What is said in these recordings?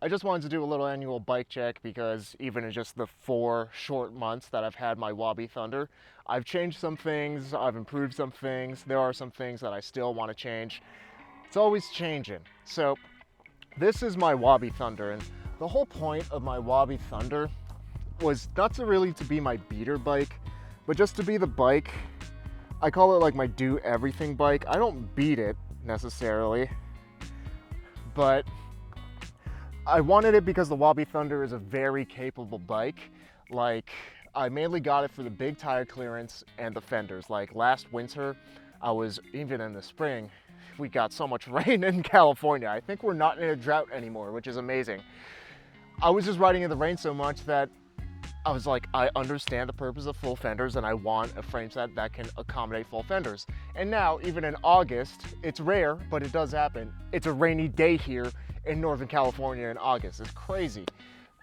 I just wanted to do a little annual bike check because even in just the 4 short months that I've had my Wabi Thunder, I've changed some things, I've improved some things, there are some things that I still want to change. It's always changing. So this is my Wabi Thunder, and the whole point of my Wabi Thunder was not to really to be my beater bike, but just to be the bike. I call it like my do everything bike. I don't beat it necessarily, but I wanted it because the Wabi Thunder is a very capable bike. Like, I mainly got it for the big tire clearance and the fenders. Like last winter, even in the spring, we got so much rain in California. I think we're not in a drought anymore, which is amazing. I was just riding in the rain so much that I was like, I understand the purpose of full fenders and I want a frame set that can accommodate full fenders. And now, even in August, it's rare, but it does happen. It's a rainy day here in Northern California in August. It's crazy.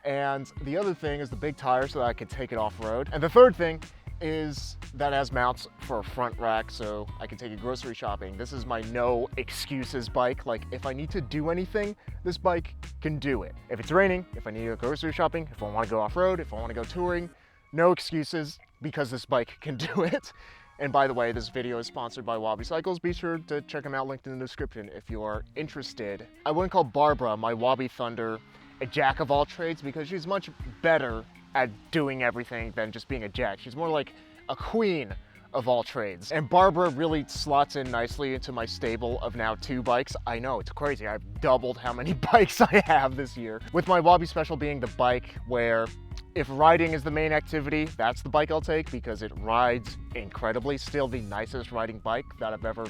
And the other thing is the big tire so that I can take it off-road. And the third thing is that it has mounts for a front rack so I can take it grocery shopping. This is my no excuses bike. Like, if I need to do anything, this bike can do it. If it's raining, if I need to go grocery shopping, if I want to go off-road, if I want to go touring, no excuses because this bike can do it. And by the way, this video is sponsored by Wabi Cycles. Be sure to check them out, linked in the description if you are interested. I wouldn't call Barbara, my Wabi Thunder, a jack of all trades because she's much better at doing everything than just being a jack. She's more like a queen of all trades. And Barbara really slots in nicely into my stable of now 2 bikes. I know, it's crazy. I've doubled how many bikes I have this year. With my Wabi Special being the bike where if riding is the main activity, that's the bike I'll take because it rides incredibly. Still the nicest riding bike that I've ever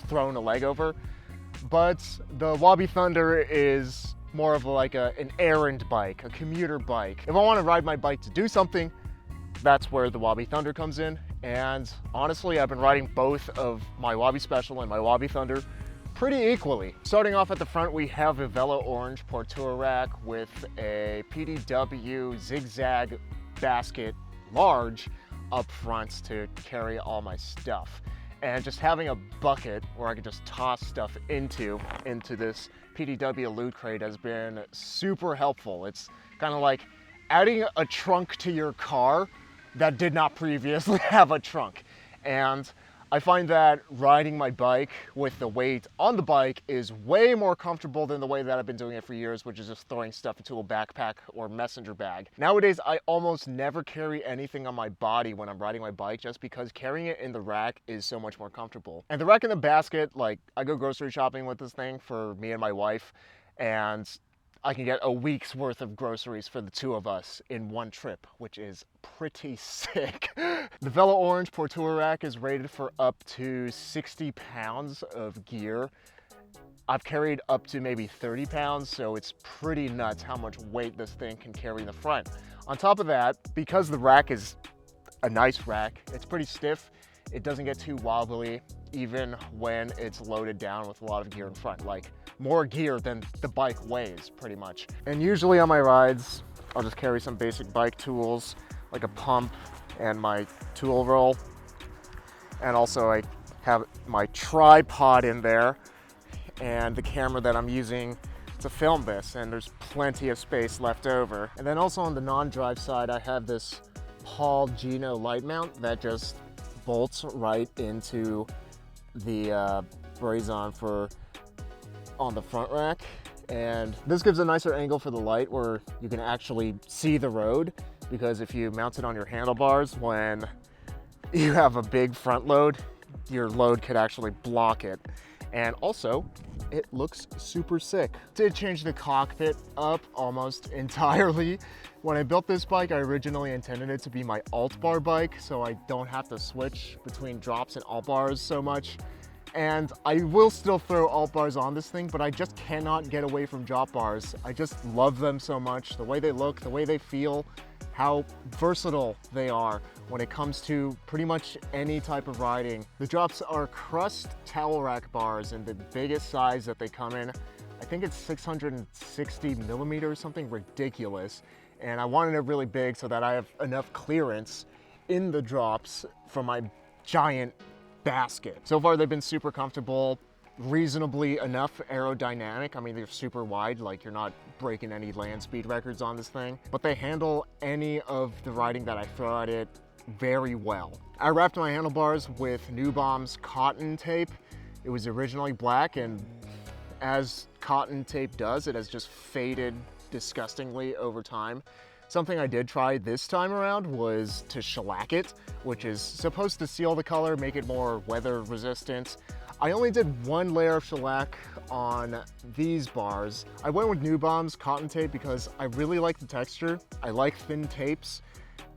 thrown a leg over. But the Wabi Thunder is more of like an errand bike, a commuter bike. If I want to ride my bike to do something, that's where the Wabi Thunder comes in. And honestly, I've been riding both of my Wabi Special and my Wabi Thunder pretty equally. Starting off at the front, we have a Velo Orange Portour rack with a PDW zigzag basket large up front to carry all my stuff. And just having a bucket where I can just toss stuff into this PDW loot crate has been super helpful. It's kind of like adding a trunk to your car that did not previously have a trunk. And I find that riding my bike with the weight on the bike is way more comfortable than the way that I've been doing it for years, which is just throwing stuff into a backpack or messenger bag. Nowadays, I almost never carry anything on my body when I'm riding my bike just because carrying it in the rack is so much more comfortable. And the rack and the basket, like I go grocery shopping with this thing for me and my wife, and I can get a week's worth of groceries for the 2 of us in one trip, which is pretty sick. The Velo Orange Portour rack is rated for up to 60 pounds of gear. I've carried up to maybe 30 pounds, so it's pretty nuts how much weight this thing can carry in the front. On top of that, because the rack is a nice rack, it's pretty stiff, it doesn't get too wobbly even when it's loaded down with a lot of gear in front. Like, more gear than the bike weighs, pretty much. And usually on my rides, I'll just carry some basic bike tools, like a pump and my tool roll. And also I have my tripod in there and the camera that I'm using to film this, and there's plenty of space left over. And then also on the non-drive side, I have this Paul Gino light mount that just bolts right into the brazen for on the front rack, and this gives a nicer angle for the light where you can actually see the road, because if you mount it on your handlebars when you have a big front load, your load could actually block it. And also it looks super sick. Did change the cockpit up almost entirely. When I built this bike, I originally intended it to be my alt bar bike so I don't have to switch between drops and alt bars so much. And I will still throw alt bars on this thing, but I just cannot get away from drop bars. I just love them so much. The way they look, the way they feel, how versatile they are when it comes to pretty much any type of riding. The drops are Crust towel rack bars in the biggest size that they come in. I think it's 660 millimeters, something ridiculous. And I wanted it really big so that I have enough clearance in the drops for my giant basket. So far they've been super comfortable. reasonably enough aerodynamic. I mean, they're super wide, like you're not breaking any land speed records on this thing, but they handle any of the riding that I throw at it very well. I wrapped my handlebars with New Bomb's cotton tape. It was originally black, and as cotton tape does, it has just faded disgustingly over time. Something I did try this time around was to shellac it, which is supposed to seal the color, make it more weather resistant. I only did one layer of shellac on these bars. I went with New Bomb's cotton tape because I really like the texture. I like thin tapes.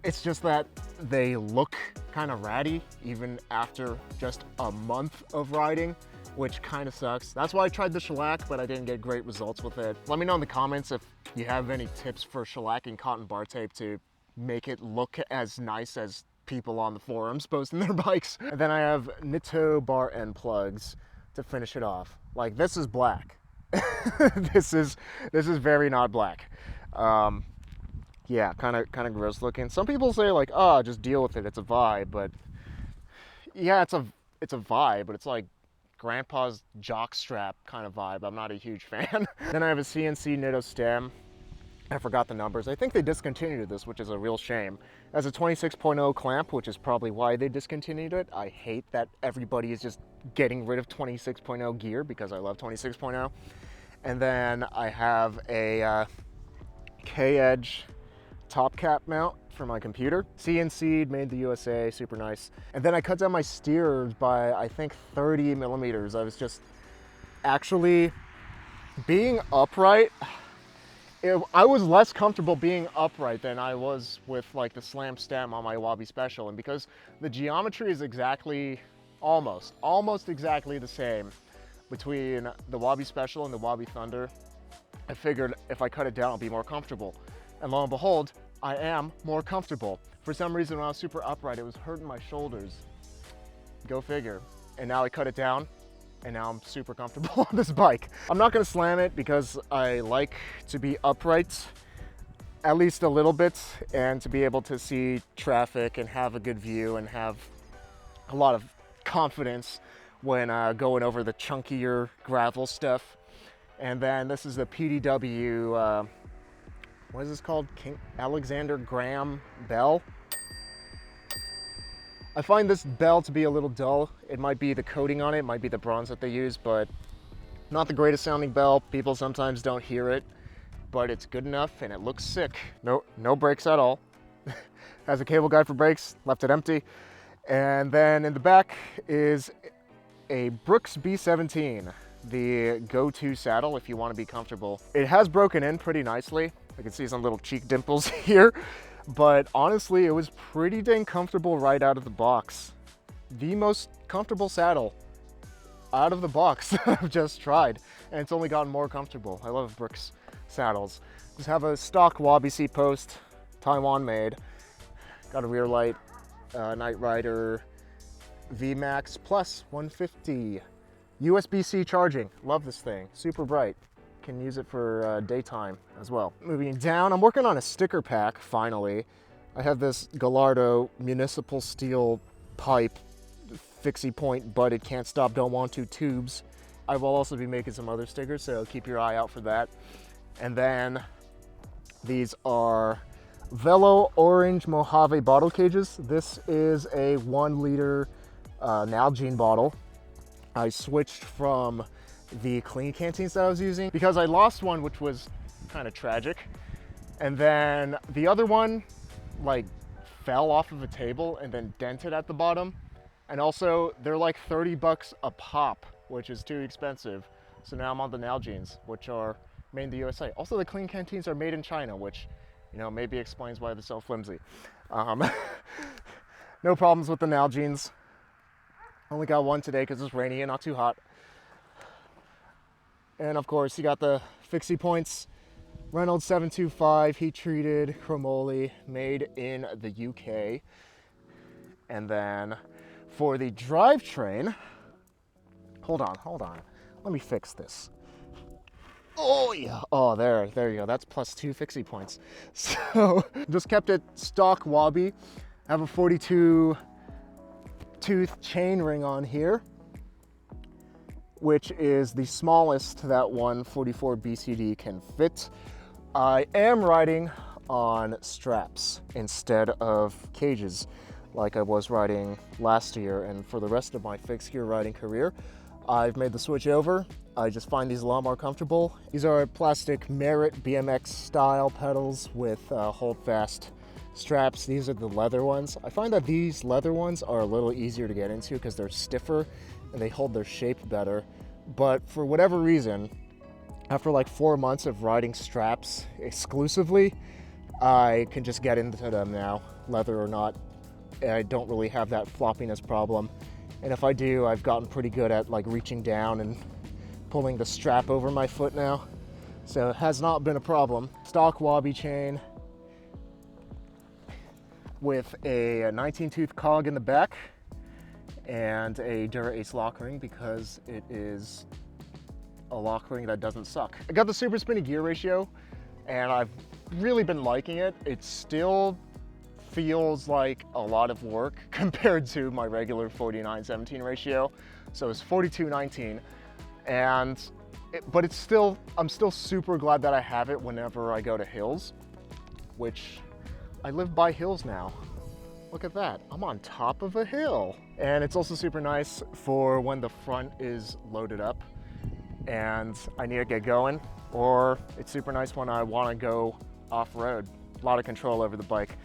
It's just that they look kind of ratty even after just a month of riding, which kind of sucks. That's why I tried the shellac, but I didn't get great results with it. Let me know in the comments if you have any tips for shellacking cotton bar tape to make it look as nice as people on the forums posting their bikes. And then I have Nitto bar end plugs to finish it off. Like, this is black. this is very not black. Yeah, kind of gross looking. Some people say like, oh, just deal with it, it's a vibe. But yeah, it's a vibe, but it's like grandpa's jockstrap kind of vibe. I'm not a huge fan. Then I have a CNC Nitto stem. I forgot the numbers. I think they discontinued this, which is a real shame. It has a 26.0 clamp, which is probably why they discontinued it. I hate that everybody is just getting rid of 26.0 gear because I love 26.0. And then I have a K-Edge top cap mount for my computer. CNC'd, made the USA, super nice. And then I cut down my steers by, I think, 30 millimeters. I was just actually being upright. I was less comfortable being upright than I was with like the slam stem on my Wabi Special. And because the geometry is exactly, almost exactly the same between the Wabi Special and the Wabi Thunder, I figured if I cut it down, I'll be more comfortable. And lo and behold, I am more comfortable. For some reason, when I was super upright, it was hurting my shoulders. Go figure. And now I cut it down, and now I'm super comfortable on this bike. I'm not gonna slam it because I like to be upright at least a little bit and to be able to see traffic and have a good view and have a lot of confidence when going over the chunkier gravel stuff. And then this is the PDW, what is this called? Alexander Graham bell. I find this bell to be a little dull. It might be the coating on it, might be the bronze that they use, but not the greatest sounding bell. People sometimes don't hear it, but it's good enough and it looks sick. No brakes at all. Has a cable guide for brakes, left it empty. And then in the back is a Brooks B17, the go-to saddle if you want to be comfortable. It has broken in pretty nicely. I can see some little cheek dimples here. But honestly, it was pretty dang comfortable right out of the box. The most comfortable saddle out of the box that I've just tried. And it's only gotten more comfortable. I love Brooks saddles. Just have a stock Wabi Seatpost, Taiwan made. Got a rear light, Night Rider VMAX Plus 150. USB-C charging. Love this thing. Super bright. Can use it for daytime as well. Moving down, I'm working on a sticker pack, finally. I have this Gallardo municipal steel pipe, Fixie point, butted, can't stop, don't want to tubes. I will also be making some other stickers, so keep your eye out for that. And then these are Velo Orange Mojave bottle cages. This is a 1 liter Nalgene bottle. I switched from the clean canteens that I was using because I lost one, which was kind of tragic. And then the other one like fell off of a table and then dented at the bottom. And also they're like 30 bucks a pop, which is too expensive. So now I'm on the Nalgenes, which are made in the USA. Also the clean canteens are made in China, which, you know, maybe explains why they're so flimsy. No problems with the Nalgenes. Only got one today because it's rainy and not too hot. And of course, you got the Fixie points, Reynolds 725, heat treated, chromoly, made in the UK. And then for the drivetrain, hold on, let me fix this. Oh yeah, oh there you go, that's +2 Fixie points. So just kept it stock Wabi. I have a 42 tooth chain ring on here. which is the smallest that 144 BCD can fit. I am riding on straps instead of cages like I was riding last year, and for the rest of my fixed gear riding career, I've made the switch over. I just find these a lot more comfortable. These are plastic Merit BMX style pedals with hold-fast straps. These are the leather ones. I find that these leather ones are a little easier to get into because they're stiffer and they hold their shape better. But for whatever reason, after like 4 months of riding straps exclusively, I can just get into them now, leather or not. I don't really have that floppiness problem. And if I do, I've gotten pretty good at like reaching down and pulling the strap over my foot now. So it has not been a problem. Stock Wabi chain with a 19 tooth cog in the back and a Dura Ace lock ring because it is a lock ring that doesn't suck. I got the super spinny gear ratio and I've really been liking it. It still feels like a lot of work compared to my regular 49-17 ratio. So it's 42-19, but it's still, I'm still super glad that I have it whenever I go to hills, which I live by hills now. Look at that, I'm on top of a hill. And it's also super nice for when the front is loaded up and I need to get going, or it's super nice when I want to go off-road. A lot of control over the bike,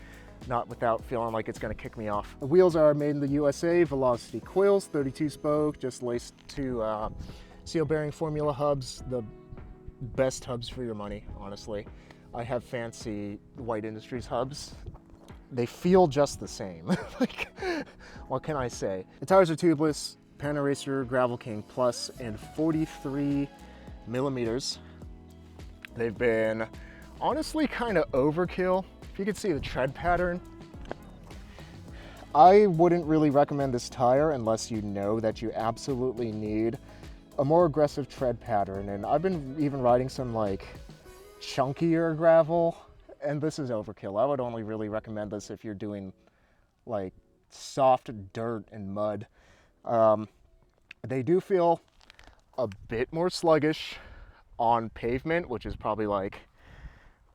not without feeling like it's going to kick me off. The wheels are made in the USA, Velocity coils, 32 spoke, just laced to seal bearing formula hubs, the best hubs for your money, honestly. I have fancy White Industries hubs. They feel just the same. Like, what can I say? The tires are tubeless, Panaracer Gravel King Plus in 43 millimeters. They've been honestly kind of overkill. If you could see the tread pattern, I wouldn't really recommend this tire unless you know that you absolutely need a more aggressive tread pattern. And I've been even riding some like chunkier gravel, and this is overkill. I would only really recommend this if you're doing like soft dirt and mud. They do feel a bit more sluggish on pavement, which is probably like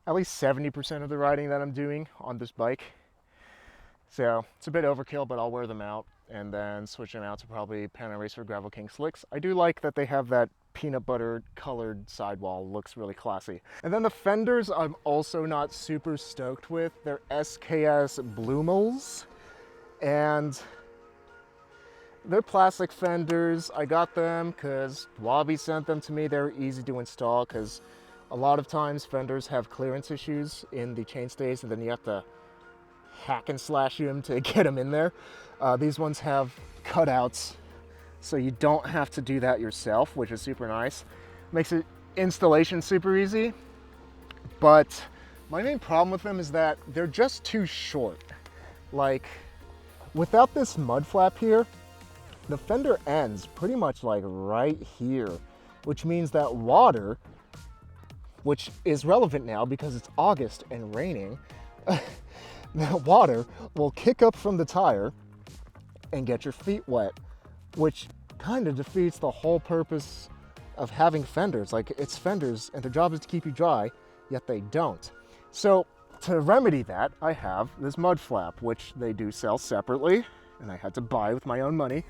at least 70% of the riding that I'm doing on this bike. So it's a bit overkill, but I'll wear them out and then switch them out to probably Panaracer Gravel King slicks. I do like that they have that peanut butter colored sidewall, looks really classy. And then the fenders I'm also not super stoked with. They're SKS Bloomels, and they're plastic fenders. I got them because Wabi sent them to me. They're easy to install because a lot of times fenders have clearance issues in the chainstays and then you have to hack and slash them to get them in there. These ones have cutouts, so you don't have to do that yourself, which is super nice. Makes it installation super easy. But my main problem with them is that they're just too short. Like, without this mud flap here, the fender ends pretty much like right here, which means that water, which is relevant now because it's August and raining, the water will kick up from the tire and get your feet wet, which kind of defeats the whole purpose of having fenders. Like, it's fenders and their job is to keep you dry, yet they don't. So to remedy that, I have this mud flap, which they do sell separately, and I had to buy with my own money.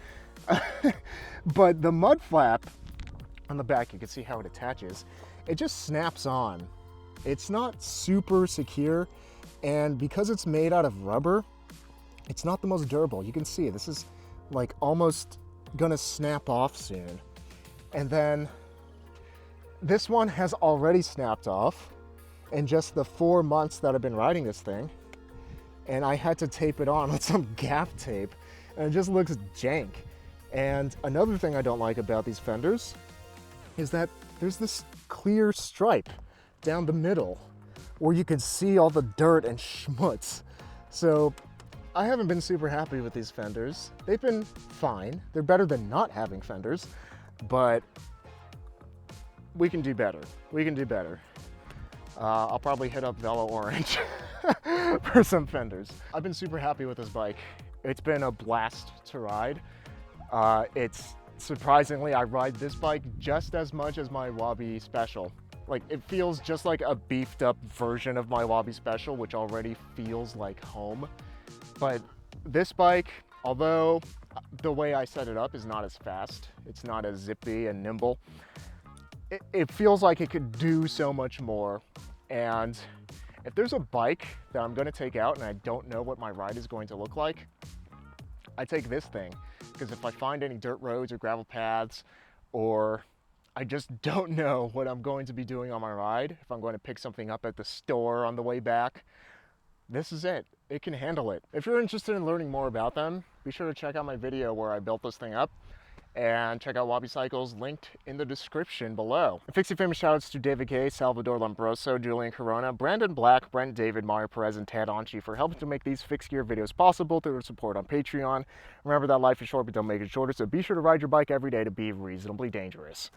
But the mud flap on the back, you can see how it attaches. It just snaps on. It's not super secure, and because it's made out of rubber, it's not the most durable. You can see this is like almost gonna snap off soon. And then this one has already snapped off in just the 4 months that I've been riding this thing. And I had to tape it on with some gaff tape, and it just looks jank. And another thing I don't like about these fenders is that there's this clear stripe down the middle where you can see all the dirt and schmutz. So I haven't been super happy with these fenders. They've been fine. They're better than not having fenders, but we can do better. We can do better. I'll probably hit up Velo Orange for some fenders. I've been super happy with this bike. It's been a blast to ride. It's Surprisingly, I ride this bike just as much as my Wabi Special. Like, it feels just like a beefed up version of my Wabi Special, which already feels like home. But this bike, although the way I set it up is not as fast, it's not as zippy and nimble, it feels like it could do so much more. And if there's a bike that I'm gonna take out and I don't know what my ride is going to look like, I take this thing. Because if I find any dirt roads or gravel paths, or I just don't know what I'm going to be doing on my ride, if I'm going to pick something up at the store on the way back, this is it. It can handle it. If you're interested in learning more about them, be sure to check out my video where I built this thing up, and check out Wabi Cycles, linked in the description below. Fixie famous shoutouts to David K, Salvador Lombroso, Julian Corona, Brandon Black, Brent David, Mohr, Perez, and Tad Onchi for helping to make these fixed gear videos possible through their support on Patreon. Remember that life is short, but don't make it shorter, so be sure to ride your bike every day to be reasonably dangerous.